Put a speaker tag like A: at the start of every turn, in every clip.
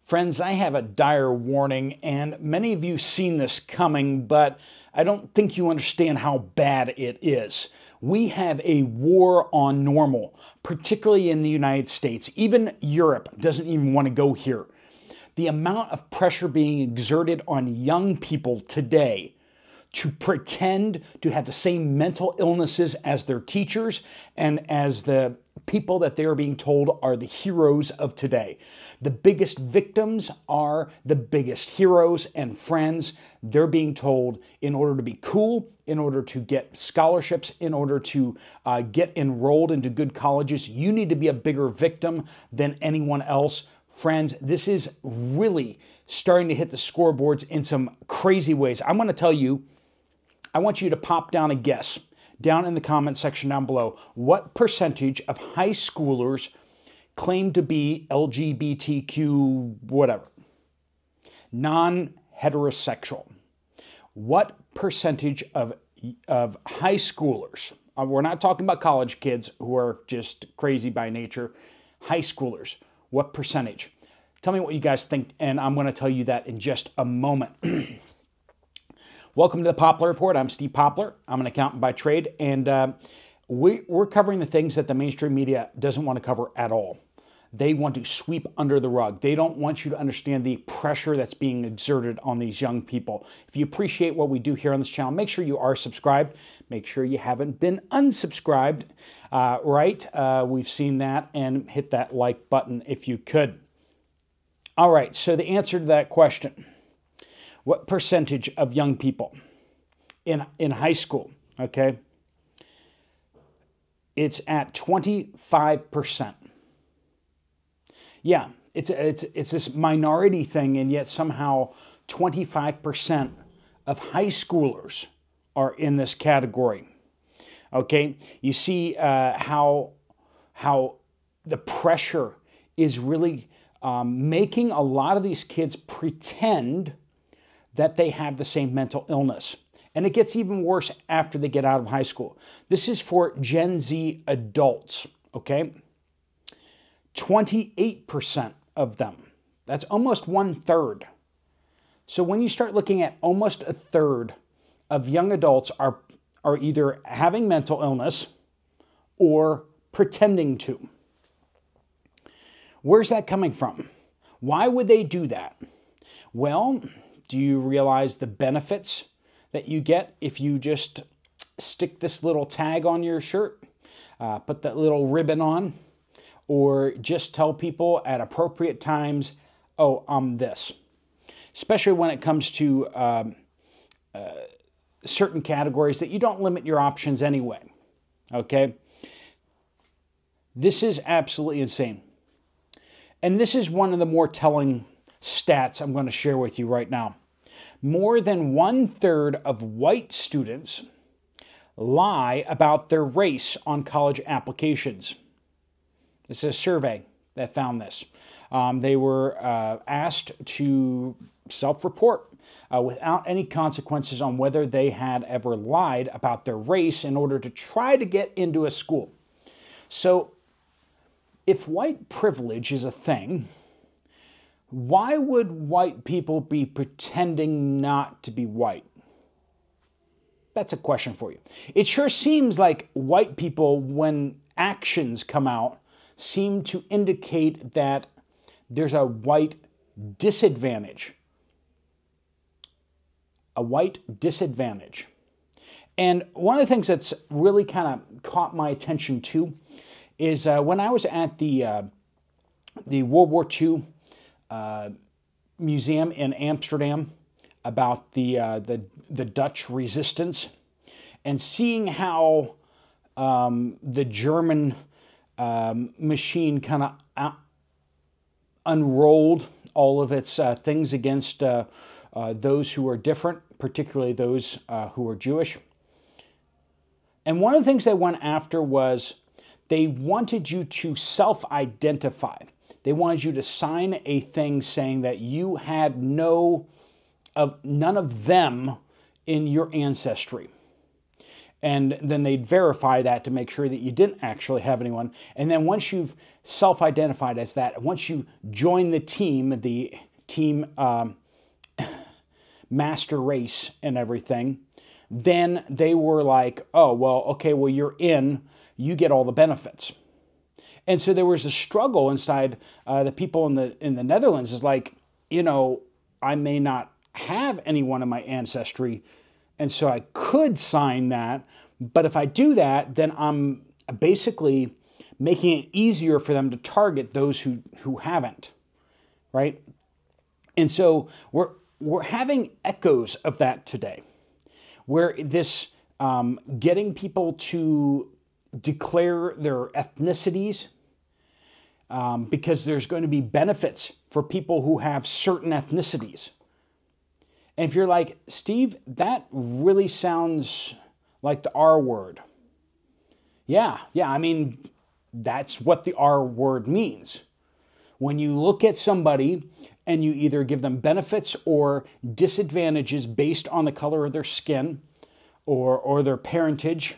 A: Friends, I have a dire warning, and many of you have seen this coming, but I don't think you understand how bad it is. We have a war on normal, particularly in the United States. Even Europe doesn't even want to go here. The amount of pressure being exerted on young people today to pretend to have the same mental illnesses as their teachers and as the people that they are being told are the heroes of today. The biggest victims are the biggest heroes and friends. They're being told in order to be cool, in order to get scholarships, in order to get enrolled into good colleges, you need to be a bigger victim than anyone else. Friends, this is really starting to hit the scoreboards in some crazy ways. I'm going to tell you, I want you to pop down a guess down in the comment section down below. What percentage of high schoolers claim to be LGBTQ whatever? Non-heterosexual. What percentage of high schoolers, we're not talking about college kids who are just crazy by nature, high schoolers, what percentage? Tell me what you guys think, and I'm going to tell you that in just a moment. Welcome to the Poplar Report. I'm Steve Poplar. I'm an accountant by trade, and we're covering the things that the mainstream media doesn't want to cover at all. They want to sweep under the rug. They don't want you to understand the pressure that's being exerted on these young people. If you appreciate what we do here on this channel, make sure you are subscribed. Make sure you haven't been unsubscribed, right? We've seen that, and hit that like button if you could. All right, so the answer to that question. What percentage of young people in high school, okay? It's at 25%. Yeah, it's this minority thing, and yet somehow 25% of high schoolers are in this category. Okay, you see how the pressure is really making a lot of these kids pretend that they have the same mental illness. And it gets even worse after they get out of high school. This is for Gen Z adults, okay? 28% of them. That's almost 1/3. So when you start looking at almost 1/3 of young adults are either having mental illness or pretending to. Where's that coming from? Why would they do that? Well, do you realize the benefits that you get if you just stick this little tag on your shirt, put that little ribbon on, or just tell people at appropriate times, oh, I'm this? Especially when it comes to certain categories that you don't limit your options anyway, okay? This is absolutely insane. And this is one of the more telling stats I'm going to share with you right now. More than 1/3 of white students lie about their race on college applications. This is a survey that found this. They were asked to self-report without any consequences on whether they had ever lied about their race in order to try to get into a school. So if white privilege is a thing, why would white people be pretending not to be white? That's a question for you. It sure seems like white people, when actions come out, seem to indicate that there's a white disadvantage. A white disadvantage. And one of the things that's really kind of caught my attention too is when I was at the World War II museum in Amsterdam about the Dutch resistance, and seeing how the German machine kind of unrolled all of its things against those who are different, particularly those who are Jewish. And one of the things they went after was they wanted you to self-identify. They wanted you to sign a thing saying that you had none of them in your ancestry. And then they'd verify that to make sure that you didn't actually have anyone. And then once you've self-identified as that, once you join the team master race and everything, then they were like, oh, well, okay, well, you're in, you get all the benefits. And so there was a struggle inside the people in the Netherlands is like, you know, I may not have anyone in my ancestry, and so I could sign that, but if I do that, then I'm basically making it easier for them to target those who haven't, right? And so we're having echoes of that today, where this getting people to declare their ethnicities because there's going to be benefits for people who have certain ethnicities. And if you're like, Steve, that really sounds like the R word. Yeah, I mean, that's what the R word means. When you look at somebody and you either give them benefits or disadvantages based on the color of their skin or their parentage,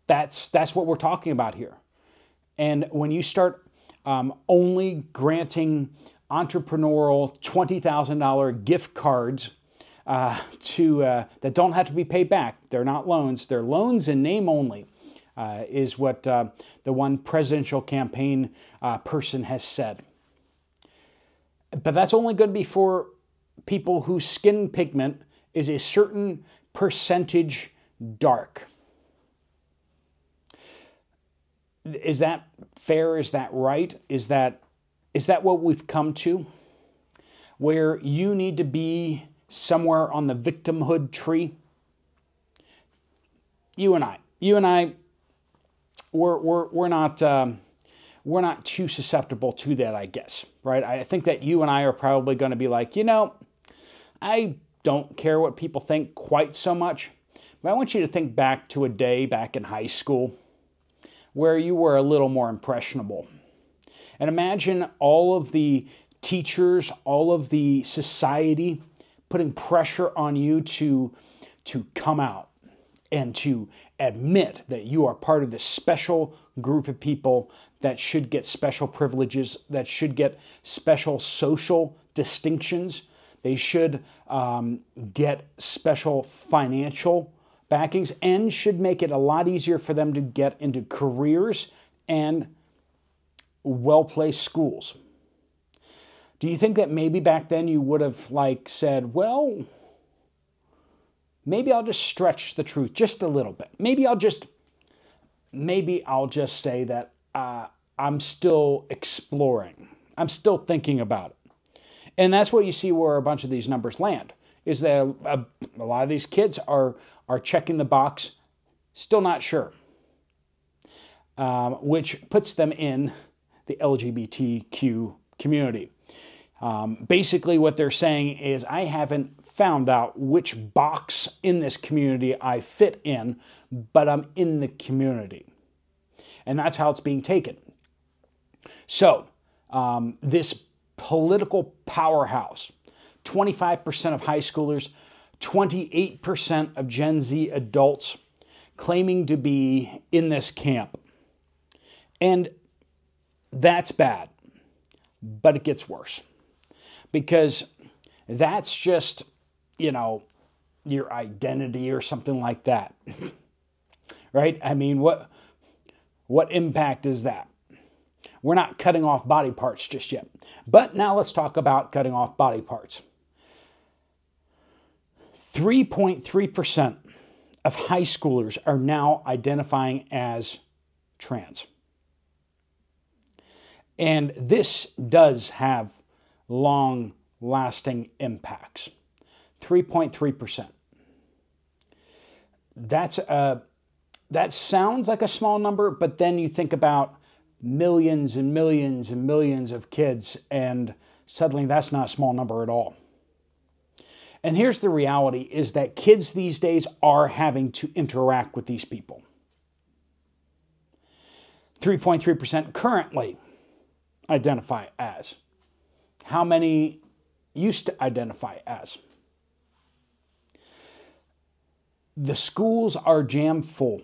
A: that's what we're talking about here. And when you start only granting entrepreneurial $20,000 gift cards that don't have to be paid back, they're not loans, they're loans in name only, is what the one presidential campaign person has said. But that's only going to be for people whose skin pigment is a certain percentage dark. Is that fair? Is that right? Is that what we've come to? Where you need to be somewhere on the victimhood tree? You and I, we're not too susceptible to that, I guess, right? I think that you and I are probably going to be like, you know, I don't care what people think quite so much, but I want you to think back to a day back in high school where you were a little more impressionable. And imagine all of the teachers, all of the society putting pressure on you to come out and to admit that you are part of this special group of people that should get special privileges, that should get special social distinctions. They should get special financial backings and should make it a lot easier for them to get into careers and well-placed schools. Do you think that maybe back then you would have said, well, maybe I'll just stretch the truth just a little bit. Maybe I'll just say that I'm still exploring. I'm still thinking about it. And that's what you see where a bunch of these numbers land, is that a lot of these kids are checking the box, still not sure, which puts them in the LGBTQ community. Basically what they're saying is, I haven't found out which box in this community I fit in, but I'm in the community. And that's how it's being taken. So this political powerhouse, 25% of high schoolers, 28% of Gen Z adults claiming to be in this camp. And that's bad, but it gets worse. Because that's just, your identity or something like that. Right? I mean, what impact is that? We're not cutting off body parts just yet. But now let's talk about cutting off body parts. 3.3% of high schoolers are now identifying as trans. And this does have long-lasting impacts. 3.3%. That sounds like a small number, but then you think about millions and millions and millions of kids, and suddenly that's not a small number at all. And here's the reality, is that kids these days are having to interact with these people. 3.3% currently identify as. How many used to identify as? The schools are jam full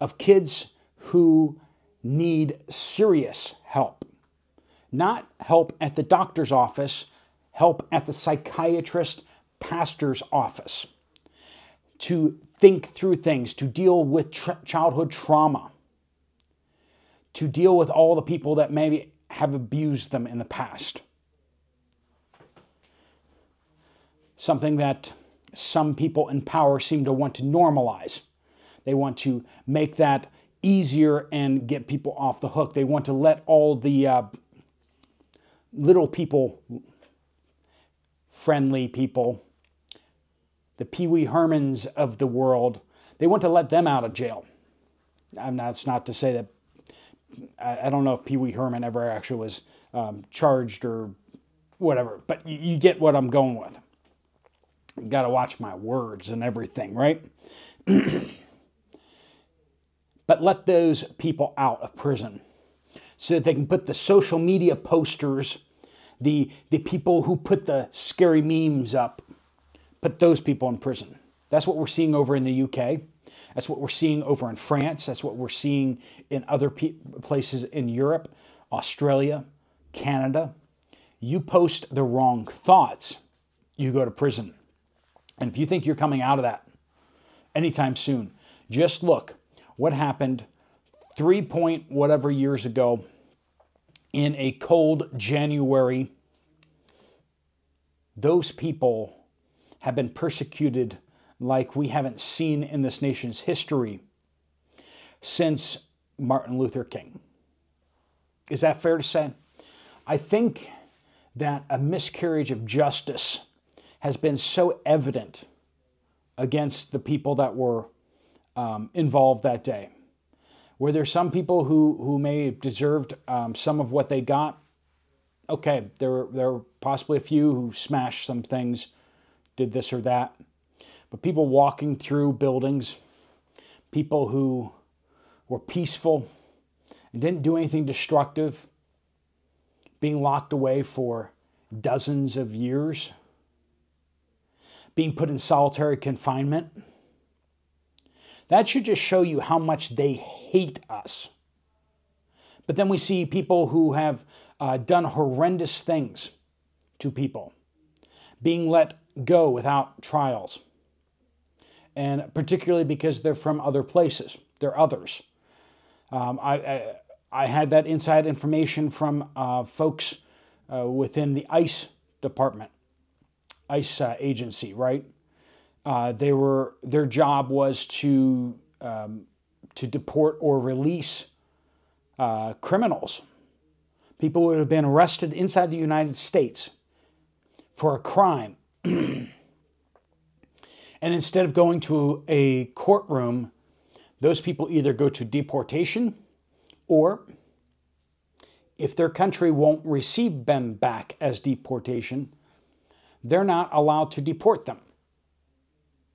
A: of kids who need serious help. Not help at the doctor's office, help at the psychiatrist, pastor's office. To think through things, to deal with childhood trauma, to deal with all the people that maybe have abused them in the past. Something that some people in power seem to want to normalize. They want to make that easier and get people off the hook. They want to let all the little people, friendly people, the Pee Wee Hermans of the world, they want to let them out of jail. That's not to say that, I don't know if Pee Wee Herman ever actually was charged or whatever, but you get what I'm going with. Got to watch my words and everything, right? But let those people out of prison so that they can put the social media posters, the people who put the scary memes up, put those people in prison. That's what we're seeing over in the UK. That's what we're seeing over in France. That's what we're seeing in other places in Europe, Australia, Canada. You post the wrong thoughts, you go to prison. And if you think you're coming out of that anytime soon, just look what happened 3-point-whatever years ago in a cold January. Those people have been persecuted like we haven't seen in this nation's history since Martin Luther King. Is that fair to say? I think that a miscarriage of justice has been so evident against the people that were involved that day. Were there some people who may have deserved some of what they got? Okay, there were possibly a few who smashed some things, did this or that. But people walking through buildings, people who were peaceful and didn't do anything destructive, being locked away for dozens of years, being put in solitary confinement. That should just show you how much they hate us. But then we see people who have done horrendous things to people, being let go without trials. And particularly because they're from other places. They're others. I had that inside information from folks within the ICE department, ICE agency, right? Their job was to deport or release criminals, people who have been arrested inside the United States for a crime. And instead of going to a courtroom, those people either go to deportation, or if their country won't receive them back as deportation, they're not allowed to deport them.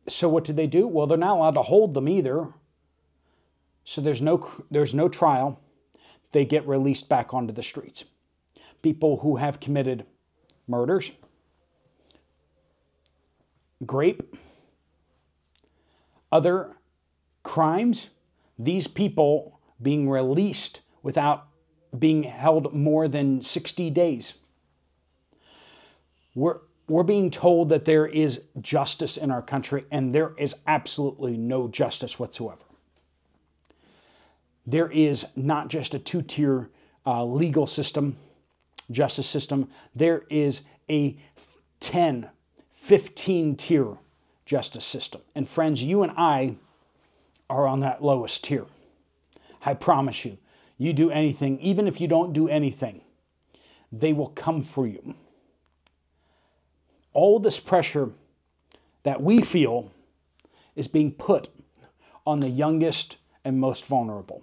A: So what do? Well, they're not allowed to hold them either. So there's no trial. They get released back onto the streets. People who have committed murders, rape, other crimes, these people being released without being held more than 60 days. We're being told that there is justice in our country, and there is absolutely no justice whatsoever. There is not just a two-tier legal system, justice system. There is a 10, 15-tier justice system. And friends, you and I are on that lowest tier. I promise you, you do anything, even if you don't do anything, they will come for you. All this pressure that we feel is being put on the youngest and most vulnerable.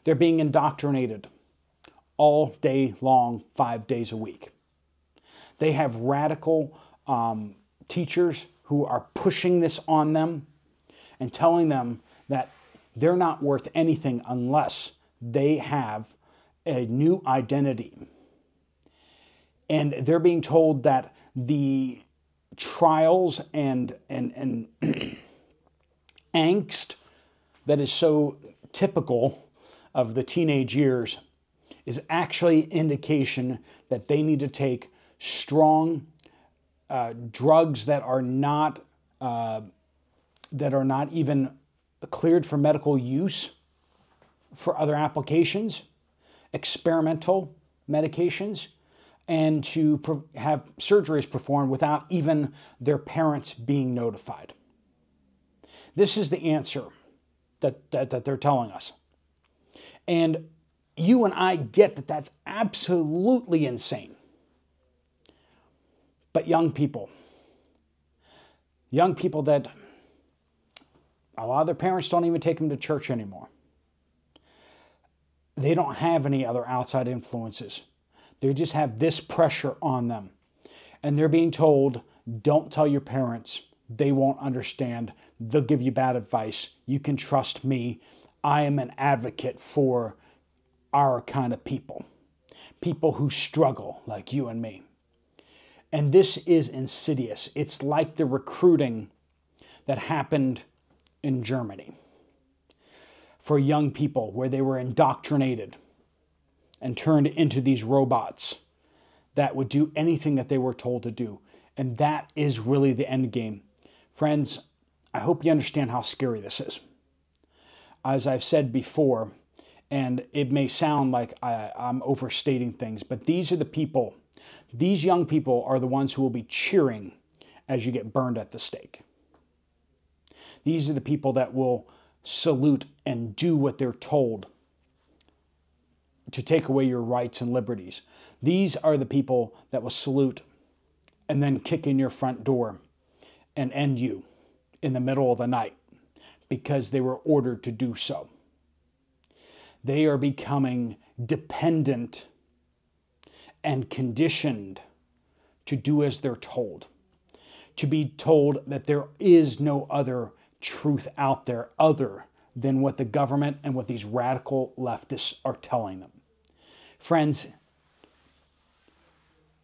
A: They're being indoctrinated all day long, 5 days a week. They have radical teachers who are pushing this on them and telling them that they're not worth anything unless they have a new identity. And they're being told that the trials and angst that is so typical of the teenage years is actually indication that they need to take strong drugs that are not even cleared for medical use for other applications, experimental medications, and to have surgeries performed without even their parents being notified. This is the answer that they're telling us. And you and I get that that's absolutely insane. But young people that a lot of their parents don't even take them to church anymore. They don't have any other outside influences. They just have this pressure on them. And they're being told, don't tell your parents. They won't understand. They'll give you bad advice. You can trust me. I am an advocate for our kind of people. People who struggle like you and me. And this is insidious. It's like the recruiting that happened in Germany for young people, where they were indoctrinated and turned into these robots that would do anything that they were told to do. And that is really the end game. Friends, I hope you understand how scary this is. As I've said before, and it may sound like I'm overstating things, but these are the people, these young people are the ones who will be cheering as you get burned at the stake. These are the people that will salute and do what they're told to take away your rights and liberties. These are the people that will salute and then kick in your front door and end you in the middle of the night because they were ordered to do so. They are becoming dependent and conditioned to do as they're told, to be told that there is no other truth out there other than what the government and what these radical leftists are telling them. Friends,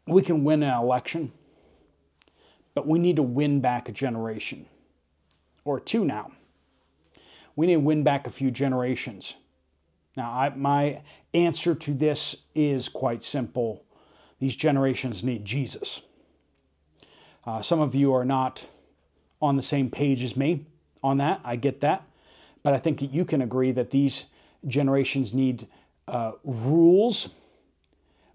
A: we can win an election, but we need to win back a generation or two now. We need to win back a few generations. Now, my answer to this is quite simple. These generations need Jesus. Some of you are not on the same page as me on that. I get that. But I think that you can agree that these generations need rules,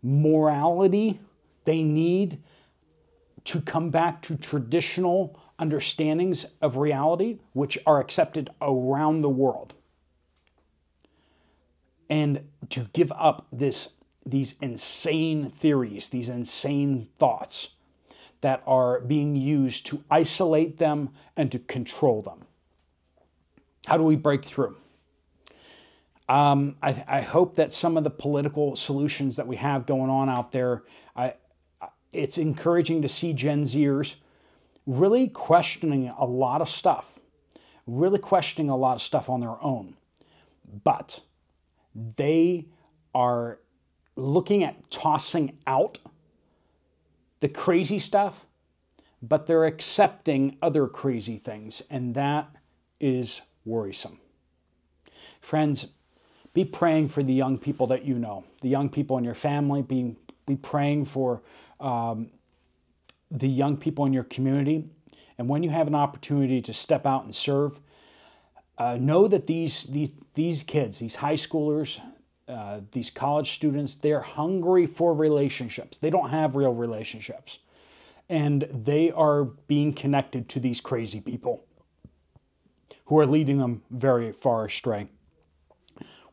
A: morality. They need to come back to traditional understandings of reality, which are accepted around the world. And to give up these insane theories, these insane thoughts that are being used to isolate them and to control them. How do we break through? I hope that some of the political solutions that we have going on out there, it's encouraging to see Gen Zers really questioning a lot of stuff, on their own. But they are looking at tossing out the crazy stuff, but they're accepting other crazy things, and that is worrisome. Friends, be praying for the young people that you know, the young people in your family. Be praying for the young people in your community. And when you have an opportunity to step out and serve, know that these kids, these high schoolers, these college students, they're hungry for relationships. They don't have real relationships. And they are being connected to these crazy people who are leading them very far astray.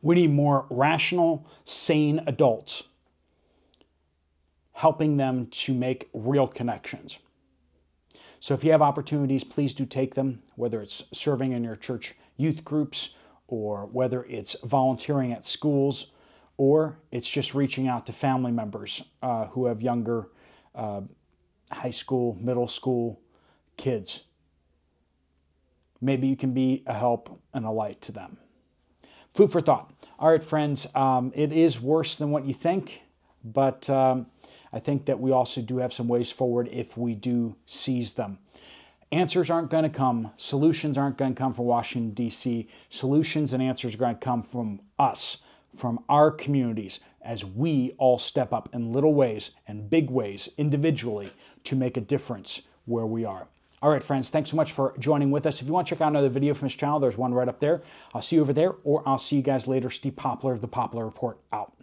A: We need more rational, sane adults helping them to make real connections. So if you have opportunities, please do take them, whether it's serving in your church youth groups, or whether it's volunteering at schools, or it's just reaching out to family members who have younger high school, middle school kids. Maybe you can be a help and a light to them. Food for thought. All right, friends, it is worse than what you think, but I think that we also do have some ways forward if we do seize them. Answers aren't going to come. Solutions aren't going to come from Washington, D.C. Solutions and answers are going to come from us, from our communities, as we all step up in little ways and big ways individually to make a difference where we are. All right, friends, thanks so much for joining with us. If you want to check out another video from this channel, there's one right up there. I'll see you over there, or I'll see you guys later. Steve Poplar of The Poplar Report, out.